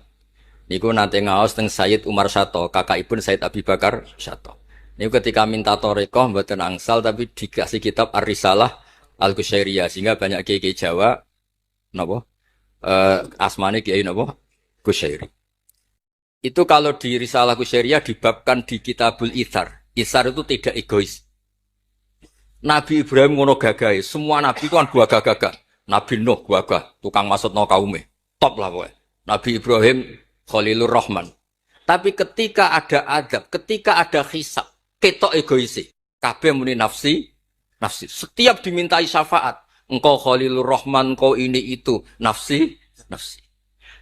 Niku nate ngaos teng Sayyid Umar Sato, kakakipun Sayyid Abi Bakar Sato. Niku ketika minta thariqah mboten angsal tapi dikasih kitab Ar-Risalah Al-Kusyairiyah sehingga banyak kiai Jawa napa asmane kiai napa Kusyairi. Itu kalau di Risalah Kusyairiyah dibabkan di Kitabul Itsar. Itsar itu tidak egois. Nabi Ibrahim ngono gagahe, semua nabi itu kan gagah-gagah. Nabi Nuh gagah, tukang maksudno kaume. Top lah pokoknya. Nabi Ibrahim Khalilur Rahman. Tapi ketika ada adab, ketika ada hisab, ketok egoisi. Kabeh muni nafsi. Setiap dimintai syafaat, engkau Khalilur Rahman, engkau ini itu, nafsi.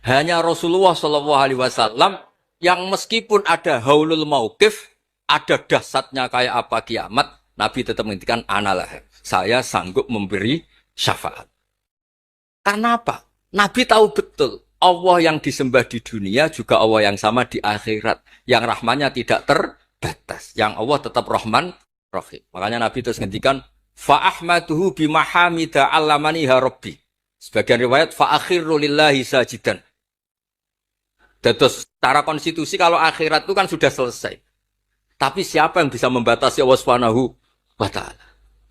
Hanya Rasulullah Shallallahu Alaihi Wasallam yang meskipun ada haulul mauqif, ada dahsyatnya kayak apa kiamat, Nabi tetap menghentikan analah. Saya sanggup memberi syafaat. Karena apa? Nabi tahu betul Allah yang disembah di dunia juga Allah yang sama di akhirat, yang rahmannya tidak terbatas, yang Allah tetap Rahman Rahim. Makanya Nabi terus ngendikan fa ahmaduhu bimahamida allamani ha rabbi. Sebagian riwayat fa akhiru lillahi sajidan. Terus secara konstitusi kalau akhirat itu kan sudah selesai. Tapi siapa yang bisa membatasi Allah Subhanahu wa taala?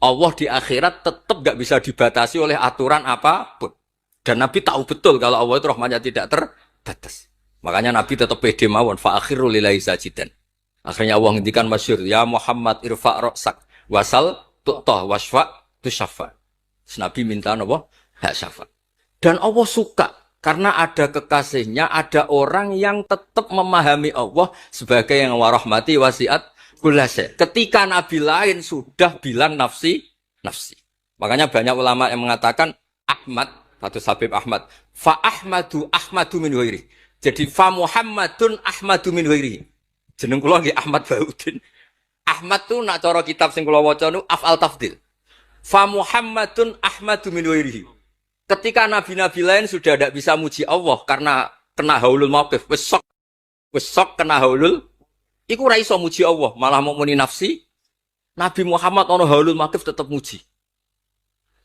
Allah di akhirat tetap gak bisa dibatasi oleh aturan apapun. Dan Nabi tahu betul kalau Allah itu rahmatnya tidak terbatas. Makanya Nabi tetap pede mawon fa akhiru lillahi sajidan. Akhirnya Allah ngendikan masyhur, ya Muhammad irfa' ra'sak wasal tu'tah wasfa' tusaffa. Nabi minta napa? Hak syafaat. Dan Allah suka karena ada kekasihnya, ada orang yang tetap memahami Allah sebagai yang warahmati wasiat kullase. Ketika Nabi lain sudah bilang nafsi. Makanya banyak ulama yang mengatakan Ahmad atau Habib Ahmad, fa Ahmadu min ghairi. Jadi fa Muhammadun Ahmadu min ghairi. Jeneng kula nggih Ahmad Baudin. Ahmad tuh nak cara kitab sing kula waca niku af'al tafdil. Fa Muhammadun Ahmadu min ghairi. Ketika nabi-nabi lain sudah tidak bisa muji Allah karena kena haulul mauqif, wis sok kena haulul, iku ora iso muji Allah, malah mau muni nafsi. Nabi Muhammad ono haulul mauqif tetap muji.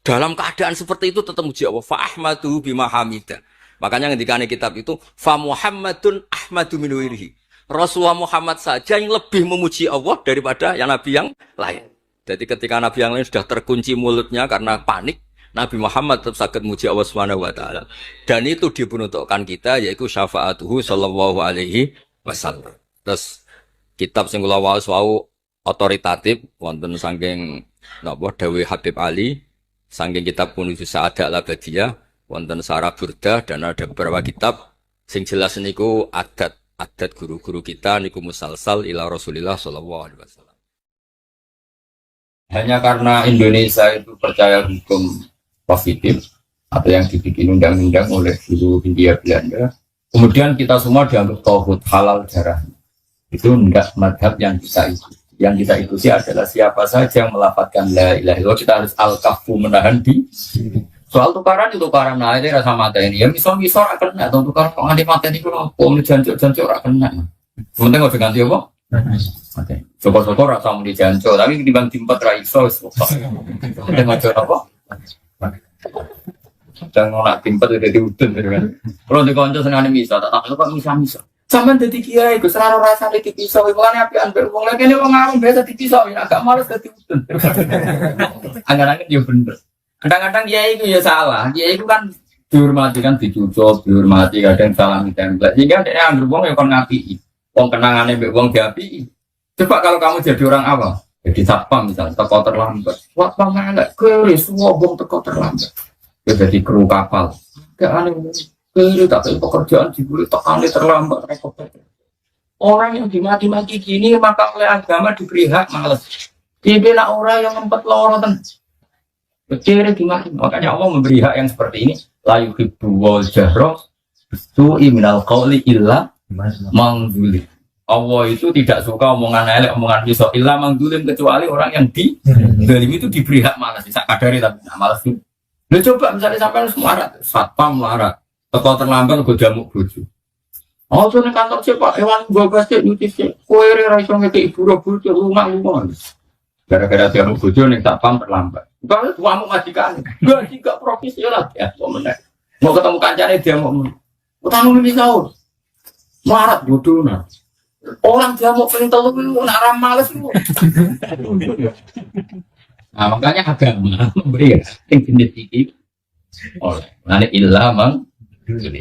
Dalam keadaan seperti itu tetap muji Allah. Fa ahmadu bima hamida. Makanya ketika kitab itu fa Muhammadun Ahmadu min ghairihi. Rasulullah Muhammad saja yang lebih memuji Allah daripada yang nabi yang lain. Jadi ketika nabi yang lain sudah terkunci mulutnya karena panik, Nabi Muhammad tetap sakit muji Allah Subhanahu wa taala. Dan itu diperuntukkan kita yaitu syafaatuhu sallallahu alaihi wasallam. Terus kitab sing kula waos wau otoritatif wonten saking napa dawuh Habib Ali, saking kitab Kunuz Sa'adah Al-Abadiyah, wonten Sarah Burdah dan ada beberapa kitab sing jelas niku adat guru-guru kita niku musalsal ila Rasulillah sallallahu alaihi wasallam. Hanya karena Indonesia itu percaya hukum positif atau yang dibikin undang-undang oleh guru Hindia Belanda, kemudian kita semua dianggap tauhid halal darah. Itu enggak madhab yang kita ikuti. Yang kita ikuti adalah siapa saja yang melafadzkan la ilaha illallah, kita harus al-kafu menahan di. Soal tukaran itu tukaran, nah itu rasa mata ini. Yang misal akan kena, atau tukaran kok nganti mata ini kalau mau jancuk akan kena. Sementara nggak ganti apa? Oke. Syukur-syukur rasa mau dijancuk, tapi di bang timpat raiso. Sementara ngajak apa? Jangan nak timpat udah diudun, kan? Kalau di konco senang misal, tak tahu kok misal. Sampai jadi kiai, gue selalu rasa di pisau, bukannya api ambil uang lagi ini uang ngarung biasa di pisau, agak malas jadi udun. Angan-angan dia bener. Kadang-kadang kiai itu ya salah, kiai itu kan dihormati kan dicucuk, dihormati kadang salah ditembak. Sehingga dia ambil uang yang kon ngapi, uang kenangannya ambil uang diapi. Coba kalau kamu jadi orang awam, jadi satpam misalnya, teko terlambat, wah pangalah, keris, semua uang teko terlambat, dia jadi kru kapal, gak aneh. Tapi pekerjaan dibeli tekani terlambat repot. Orang yang dimaki-maki gini maka oleh agama diberi hak males. Dibela orang yang ngempet lorotan. Kecil dimaki. Makanya Allah memberi hak yang seperti ini. La yuhibbu wal jahra su'i minal qawli illa mangzulim. Allah itu tidak suka omongan elek, omongan pisau illa mangzulim, kecuali orang yang zalim itu diberi hak malas. Sak kadari tapi malas itu. Lu coba misalnya sampai semarat, satpam larat, atau terlambat gue jamuk bojo. Oh, so ning kantor sih Pak, hewan gua pasti nyuci sih. Kowe ra iso ngekeki buru-buru lunga-lunga. Gara-gara jamuk bojo ning satpam terlambat. Kalau tuamu majikan, gak juga profesional ya, pemenang. Mau ketemu kancane dia mau utang ini kau, marat bodoh nah. Orang dia mau pengen tahu lu nak ram males lu. Nah makanya agama memberi yang genetik. Oleh, nanti ilhamang,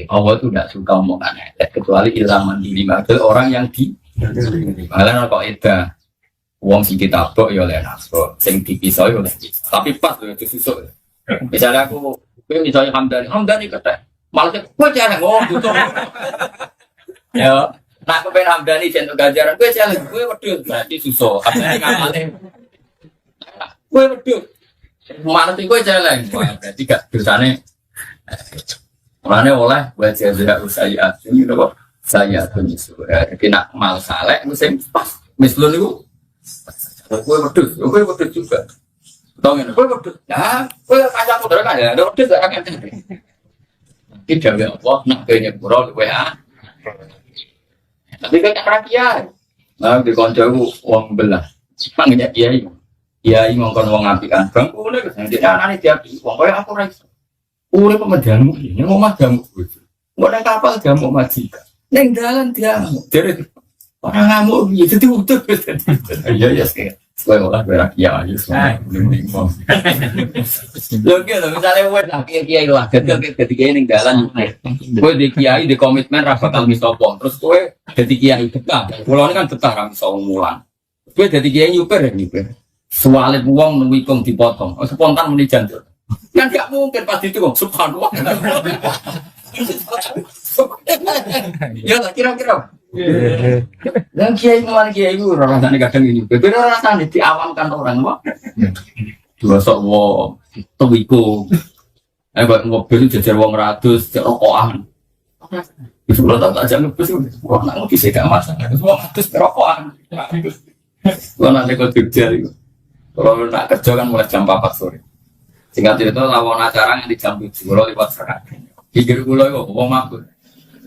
Allah itu tidak suka omongan kecuali ilhaman diri maka orang yang di, malah kok itu. Uang si kita bok ya oleh nasko, sing dipisah ya oleh tapi pas loh itu susuk. Misalnya aku, misalnya Hamdani kata, malah gue jangan ngomong gitu. Ya, nak aku pengen Hamdani jentuk ganjaran, gue jangan gue wedus berarti susuk. Hamdani ngamalin, gue wedus, malah gue jangan, berarti gak dosanya. Mana oleh buat saya usai ini loh, saya penyusul. Jadi nak mal saleh, musim pas, misalnya itu. Gue wedus juga. Tahu nggak? Gue wedus. Ya, gue kacang saudara kan ya. Ada wedus tak kan? Tidak ya Allah nak kayaknya kurang WA. Tapi kan rakyat. Nah di konco uang belah. Panggilnya kiai. Kiai ngongkon uang ampikan. Bang, boleh kan? Jadi anak tiap uang kau aku rakyat. Boleh pemedamu ini mau jamu. Mau naik kapal jamu majikan. Neng jalan dia. Jadi orang ngamuk gitu tuh iya sih gue malah berak ya aja semua lo gitu misalnya gue laki kiai lah ketika ini jalan gue di kiai di komitmen rapat almisopong terus gue jadi kiai betah pulau ini kan betah kami soal mulan gue jadi kiai nyuper soalnya uang nuwikung dipotong spontan menijantur kan gak mungkin pasti itu subhanallah ya kira-kira dan kiai malah kiai itu rasanya kadang ini berbeda rasanya diawamkan orang wah dua sok wo tuwiku buat mobil jajar wong ratus rokokan itu lo tak jangan ngebus wah nak ngopi sih gak masalah wong ratus rokokan lo nanti kau kerja itu kalau nak kerja kan mulai jam 4 sore singkat cerita lawan acara yang di jam 7 lo lewat serat pikir gue lo wong mabuk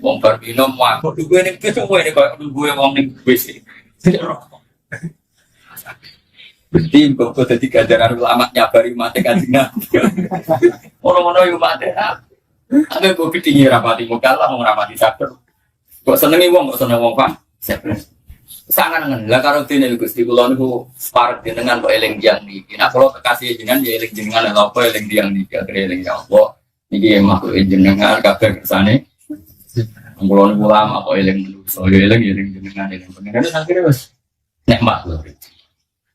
wong bar minum aku gue ning kesuwe nek koyo gue wong ning wis. Berarti kok dadi ganjaran ulama nyabari mate kanjeng Nabi. Ono-ono yo mate. Ada kok ketinggi rapati mukalah wong rapati sabar. Kok senengi wong kok seneng wong Pak. Sangan lah karo dene Gusti kula niku parek jenengan kok eling tiyang niki. Nek kula kekasih jenengan ya eling jenengan lha apa eling tiyang niki eling ya Allah. Niki makhluk jenengan kabeh kersane. Mulai ulama kok eling manusia, eling dengan eling pengen. Akhirnya bos, nikmat loh.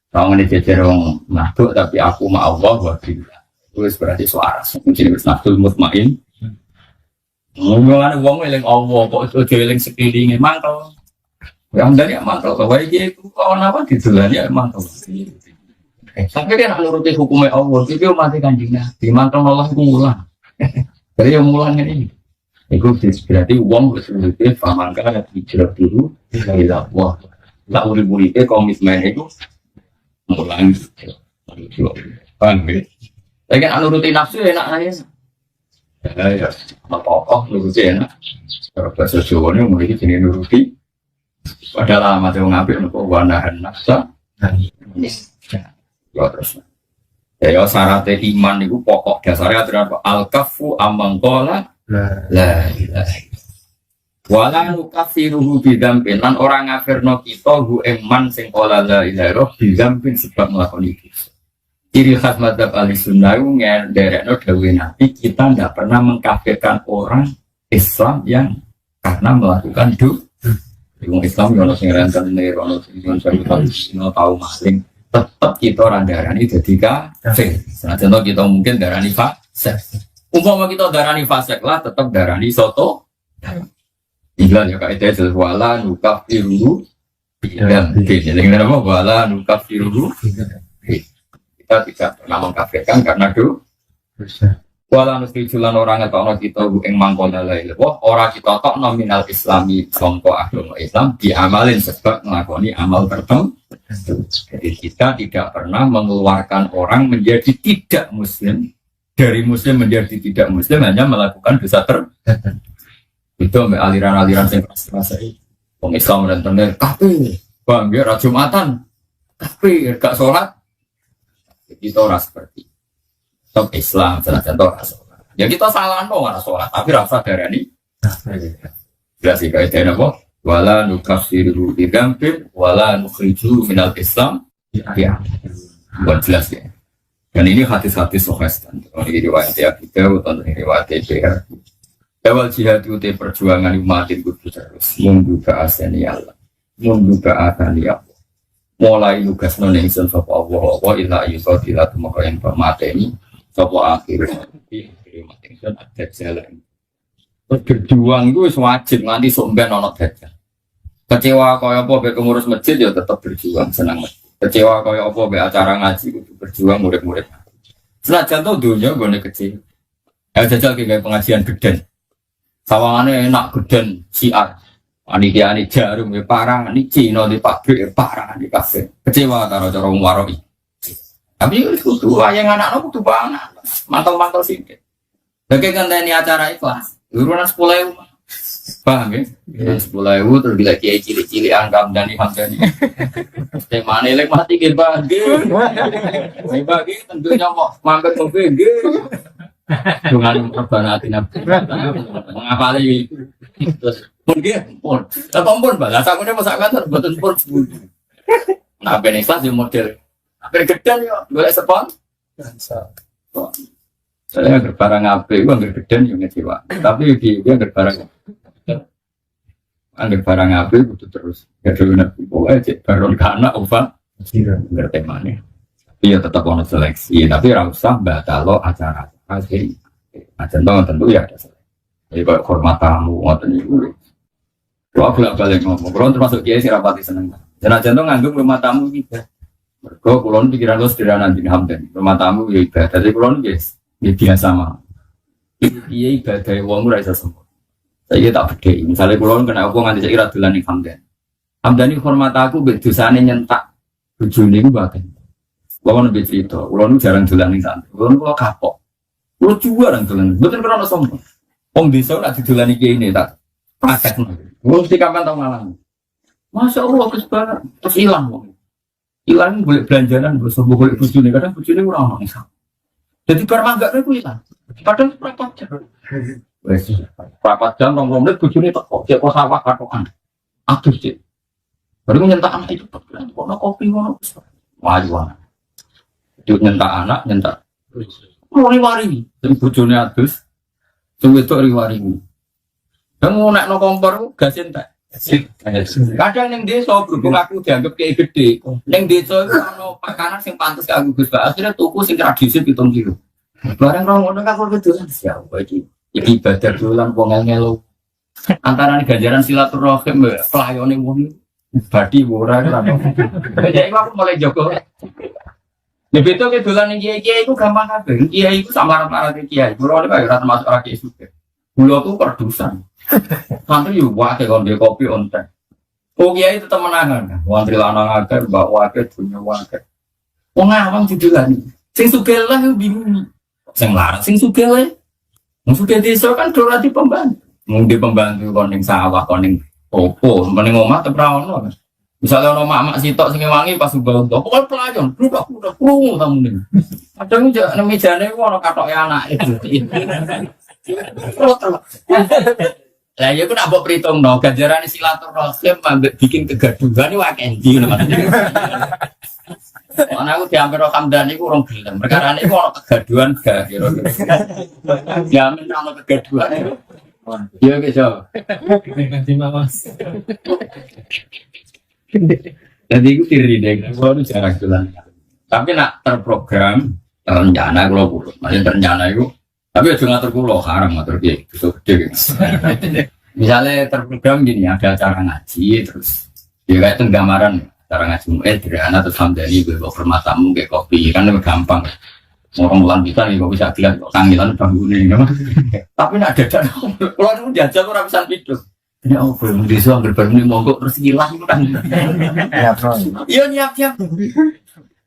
Kalau ini jejer orang makhluk, tapi aku ma Allah wakil. Terus berarti suara. Mungkin itu nafsul mutmain. Ngomong uang eling Allah, kok eling sekelilingnya mantel. Yang dari mantel, kalau dia itu kawan apa ditulanya mantel. Tapi dia nak nuruti hukumnya Allah, itu mati kanjingnya. Di mantel Allah mulang. Jadi yang mulangnya ini. Itu berarti uang berseluruhnya famangkan ada hijrah dulu dari wah tak urip-uripnya komitmen itu mulai paham ya? Tapi kan nurutin nafsu enak aja ya apa-apa nuruti enak kalau bahasa Jawa ini mulai jenis nuruti padahal amat yang ngambil untuk wanahan nafsa ya terus ya syaratnya iman itu pokok dasarnya adalah al-kafu amangkola la ilaha wala nukafiruhu bidzambin lan orang ngafirno kita hu eman sing qala la ilaha bidzambin sebab nglakoni dosa. Ciri khas madzhab Ahlussunnah ngenderekno dawuh Nabi kita tidak pernah mengkafirkan orang Islam yang karena melakukan dosa. Wong Islam yo ono sing ranten ono sing tahu maling tetap kita ora darani dadi kafir. Senajan kita mungkin darani fasik. Umpama kita darani fasik lah tetap darani soto. Ilah ya kaidah jelas wala nukafiru bidam. Jadi kenapa wala nukafiru? Kita tidak pernah mengkafirkan karena wala nustijulan orang atau orang kita ing mangkona lain. Wah orang kita tok nominal Islami sangka agama Islam diamalin sebab melakoni amal tertentu. Jadi kita tidak pernah mengeluarkan orang menjadi tidak Muslim dari Muslim menjadi tidak Muslim hanya melakukan dosa tertentu. Itu aliran-aliran yang keras-keras ini. Orang Islam dan tenar kafir, bang biar Jumatan, kafir, gak sholat. Kita orang seperti top Islam, jelas-jelas orang sholat. Ya kita salah no orang sholat, tapi rasa darah ini. Jelas sih kaitnya apa? Wala nukafiru bigambil, wala nukhriju minal Islam. Ya, buat jelas ya. Dan ini hadis-hadis sohestan. Ini riwayat ya kita, atau riwayat ya. Awal jihad itu perjuangan umatin kudu terus mundu ke asani Allah mundu ke asani Allah mulai nugas nonengsun sopa Allah illa yusodila tumaka yang pemateni sopa akhir matengsun ada jalan berjuang itu wajib nanti somben nonot dajjal kecewa kaya apa be pengurus masjid ya tetap berjuang senang kecewa kaya apa be acara ngaji kudu berjuang murid-murid senajan tuh dunia gue kecil ya jajal kayak pengajian geden sawangannya enak geden siar panitia ini jarum ya parang ini Cina di pabrik ya parang di kafe kecewa karo cara waroi tapi itu tuh yang anak-anak tuh banget mantel-mantel sih bagi kan ini acara ikhlas urunan 10.000 paham ya 10.000 terus bila kiai cilik-cilik anggam dan hamdani temane lek mati ke bagi tentunya mau mampir mau bagi dengan perbanati nabi mengapali terus pun dia pun bahasa aku ini masa kantor betul pun nah ben ikhlas di model ben geden yo boleh sepon saya nggak barang apa itu nggak geden yang ngecewa tapi dia nggak barang apa itu terus gak ada nabi boleh cek baron karena apa ngerti mana iya tetap ono seleksi tapi rausah batalo acara asli, contoh tentu ya ada. Jadi kalau hormat tamu, ngoten itu. Kalau aku balik ngomong, kalau termasuk kiai si rapati seneng. Jangan contoh ngangguk rumah tamu gitu. Kalau kulon pikiran lo sederhana di hamdan, rumah tamu ya ibadah. Jadi kulon guys, dia biasa mah. Iya ibadah uang murah semua. Saya tak beda. Misalnya kulon kena aku nganti saya dolan di hamdan. Hamdan ini hormat aku bedusane nyentak bujuni gue bahkan. Kulon lebih cerita, kulon jarang dolan di sana. Kulon kalau kapok. Lu juga orang tulen, betul karena sombong. Om desa nak didolani kiai ini tak praktek. Lu mesti kapan tau malam. Masya Allah kesebar terus hilang. Hilang boleh belanjaran, boleh bujune kadang bujune ora ono. Jadi bar manggak itu hilang. Padahal berapa jam? Wes berapa jam 2 menit bujune teko, cek kok sawah katokan. Aduh cek. Baru nyentak anak itu kok kopi ngono. Wah. Itu nyentak anak, nyentak. Mau riwari, tapi bojone adus, suwe tok riwari. Kamu nak no kompor, gasin tak? Kadang neng desa berhubung aku dianggap kayak gede, neng desa itu no makanan yang pantas ke aku gus, akhirnya tuku sing tradisi 7 kilo. Barang orang orang kapur kedulan siapa iki? Iki ibadah dolan wong ngelo. Antara ganjaran silaturahim pelayone wong badi ora kan. Jadi aku mulai jogo. Ya betul ke dolan kiai itu gampang kabeh. Kiai itu sama rata-rata kiai. Kulo niku ora termasuk ora kiai suke. Kulo ku perdusan. Santri yo wae kon dhe kopi onten. Oh kiai tetep menangan. Wantri lanang akeh, mbak wae dunya wae. Wong awang didelani. Sing sugih lah bingung. Sing larang sing sugih wae. Wong sugih desa kan ora di pembantu. Mung di pembantu kon ning sawah kon ning opo, meneng omah te ora ono. Misalnya ono mak sitok sing wangi pas ubah untuk pokoknya pelayan, udah krungu tamu ning. Kadang nang mejane ku ono katoke anake. Lah ya ku nak mbok pritungno ganjarane silaturahim ambek bikin kegaduhan iki akeh ndi ngono. Ana aku diambil Hamdan iku urung gelem. Perkarane iku ono kegaduhan gak kira-kira. Jamin ono kegaduhan. Iya bisa. Nanti Mas. Jadi itu diri deh, kalau itu jarang jalan. Tapi nak terprogram, rencana kalau buruk, masih rencana itu. Tapi jangan ngatur pulau, haram ngatur dia, itu gede. Misalnya terprogram gini, ada acara ngaji, terus ya kayak gambaran acara ngaji sederhana terus hamdani gue bawa ke rumah tamu kayak kopi kan lebih gampang. Orang bulan bisa nih, kok bisa bilang kok kangilan bangunin, tapi nak ada kalau itu jajal orang bisa tidur. Ya oh, belum disuang berbangun monggo terus hilang kan? Iya nyiap.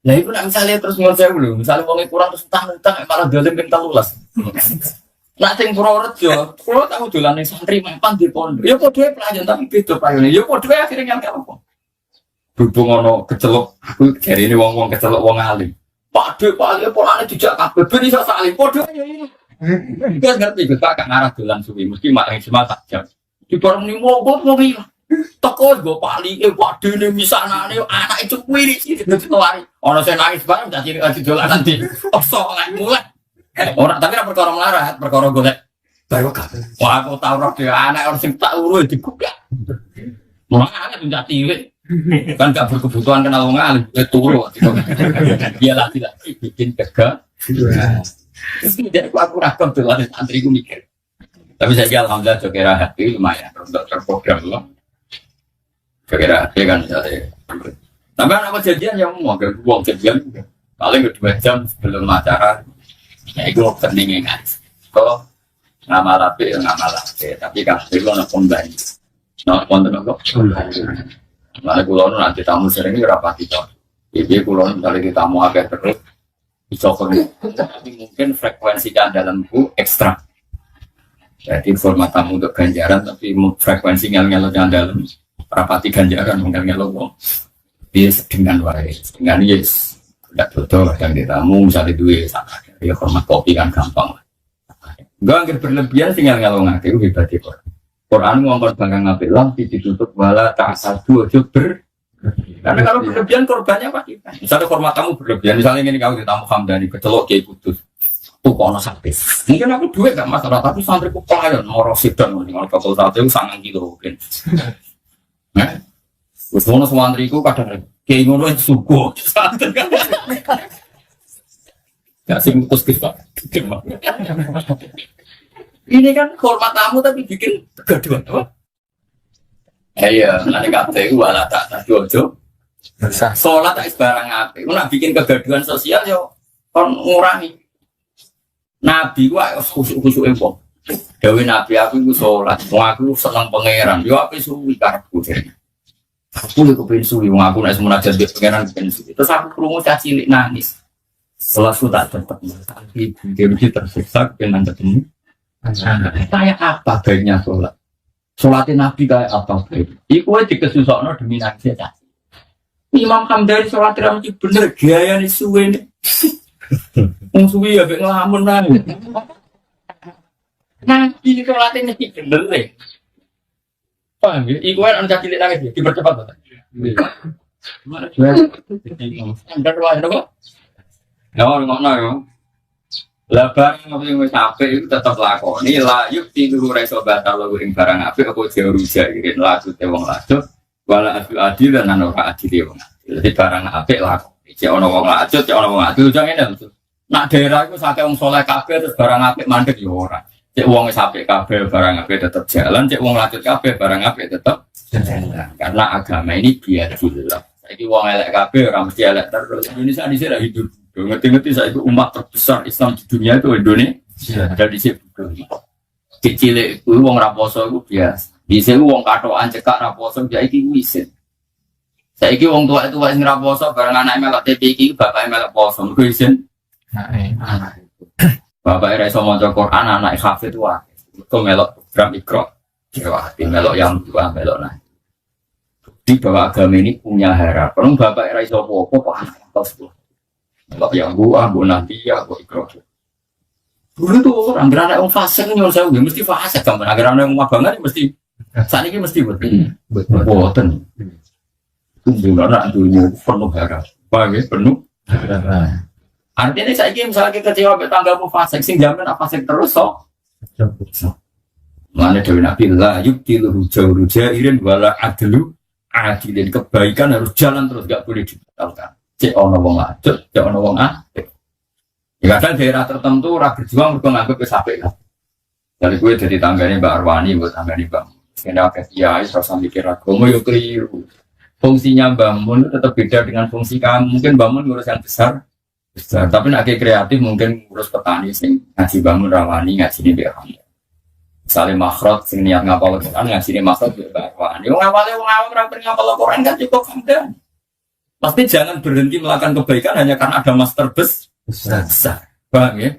Nah itu nak misalnya terus ngomong saya belum, misalnya uangnya kurang terus utang malah dalam bintang lulas. Nak sing Purworejo, kalau tahu dolan ning santri mempan di pondok. Ya padha pelajaran tapi beda payune. Ya padha akhirnya nyampe apa? Berhubung ono kecelok, aku jare ini wong-wong kecelok wong alim. Padha paling polane dijak kabeh ben iso saling padha ya ini. Kan ngerti Gus Pak ngarah dolan suwi mesti maksimal tak jam. Di bareng ni mogok mau iki. Teko go palinge wadene misanane anak itu kuwi iki ditawari. Ono sing nangis bareng dadi dolanan di. Oso lek mulai. Orang tapi ora perkara melarat, perkara golek barokah. Wah, aku tau roh dhewe anak orang sing tak urus digugah. Wong alim njati wis. Kan gak berkebutuhan kenal wong alim, turu. Dia lagi bikin tegak. Jadi aku rakam tuh ada santriku mikir. Tapi saya alhamdulillah jokera hati lumayan untuk terprogram loh. Jokera hati kan saya. Tapi apa jadian yang mau agak buang jadian paling 2 jam sebelum acara. Ya itu pentingnya kan. Kalau ngamal api, tapi kan itu ada pembanding. Nah, konten apa? Malah kulon nanti tamu sering rapati toh. Jadi kulon kali kita tamu agak terus dicokor. Tapi mungkin frekuensi dalamku ekstra. Jadi format tamu untuk ganjaran, tapi frekuensi ngel-ngel dalam rapati ganjaran ngel-ngel Dia dengan waris, dengan yes. Tidak betul yang ditamu misalnya duit ya format kopi kan gampang enggak angker berlebihan tinggal ngalung ngake itu hebat ya Quran ngomong bangga ngapil lah ditutup wala tak satu aja karena kalau berlebihan korbannya apa kita misalnya format tamu berlebihan misalnya ini kamu ditamu hamdani kecelok kayak putus tuh kono sakit mungkin aku duit gak masalah tapi santriku pelayan ngorosit dan ngomong bakal satu itu sangat gitu mungkin terus ngono semantriku kadang kayak ngono suku gak sih mutus kita ini kan hormat tamu tapi bikin kegaduhan apa? Iya, nanti KPU wala tak dojo sholat tak barang api nak bikin kegaduhan sosial yo kon ngurangi Nabi gua khusyuk empong Dewi Nabi aku sholat aku senang pangeran yo apa suwi karepku aku lho kepen suwi wong aku nek munajat mbek pangeran kepen suwi terus aku krungu cah cilik nangis setelah aku tak cepet tapi dia tersiksa kepen ketemu kayak apa baiknya sholatnya Nabi kayak apa baik iku ae dikesusokno demi nangis cah Imam Hamdani sholatnya mesti bener gayane suwe nek wong suwi ya mek nglamun nang Nabi sholatnya mesti bener le paham ya? Iku kan anak cilik nangis ya, dipercepat betul. Mana jual? Standar wae kok. Ya ngono yo. Lah barang sing wis apik iku tetep lakoni la yuk tidur reso batal ing barang apik apa jauh ruja irin laku te wong lajut wala adil dan ora adil wong. Jadi barang apik lakoni. Cek ana wong lajut, cek ana wong adil jang ngene. Nak daerah iku sakake wong saleh kabeh terus barang apik mandek yo ora. Cek wong wis apik kabeh barang apik tetep jalan, cek wong lanjut kabeh barang apik tetep jalan. Karena agama ini biadillah. Saiki wong elek kabeh ora mesti elek terus. Indonesia di sini hidup. Ngerti-ngerti saiki umat terbesar Islam di dunia itu Indonesia. Dari situ. Kecil iku wong ra poso iku biasa. Bisa wong katokan cekak ra poso saiki wisin. Saiki wong tua-tua sing ra poso bareng anake melok TP iki bapake melok poso. Mergo isin. Bapak era iso maca Quran anak hafid wae. Itu melok program Iqra. Wah, melok yang dua melok nah. Di bawah agama ini punya harapan. Bapak era iso apa-apa kok anak terus. Melok yang gua, nanti ya gua Iqra. Dulu tuh orang anak wong fasik nyuwun sewu mesti fasik gambar agar anak wong mabangan mesti sakniki mesti boten. Kumpul anak dunia penuh harapan. Paham ya? Penuh harapan. Artinya saya ingin misalnya kita kecewa tanggamu fasik, sing jamin apa fasik terus so. Mana Dewi Nabi lah, yuk tilu ruja irin wala adlu adilin kebaikan harus jalan terus gak boleh dibatalkan. Cek ono wong lanjut, cek ono wong ya kadang daerah tertentu rakyat berjuang untuk menganggap kesapek lah. Dari gue jadi tangganya Mbak Arwani, buat tangganya Mbak Kena akeh kiai rasa mikir agama yo keliru. Fungsinya bangun tetap beda dengan fungsi kamu. Mungkin bangun ngurus yang besar, tapi nak kreatif mungkin ngurus petani sing ngaji bangun rawani ngaji ini biar kamu. Misalnya makhraj sing niat ngapal Quran ngaji ini makhraj biar rawani. Wong awam ora ngapal Quran kan cukup hamdan. Pasti jangan berhenti melakukan kebaikan hanya karena ada master besar. Paham ya?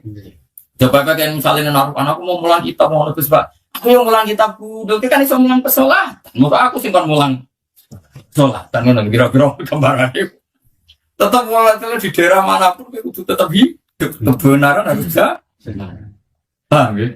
Coba pakai misalnya anakku mau mulang kitab mau nulis Pak. Aku yang mulang kitab kudu kan iso mulang pesolat. Menurut aku sih kan mulang sholat, tangan lagi biro-biro gambaran itu. Tetap walaupun di daerah manapun itu tetap hidup. Kebenaran harus bisa. Paham ya?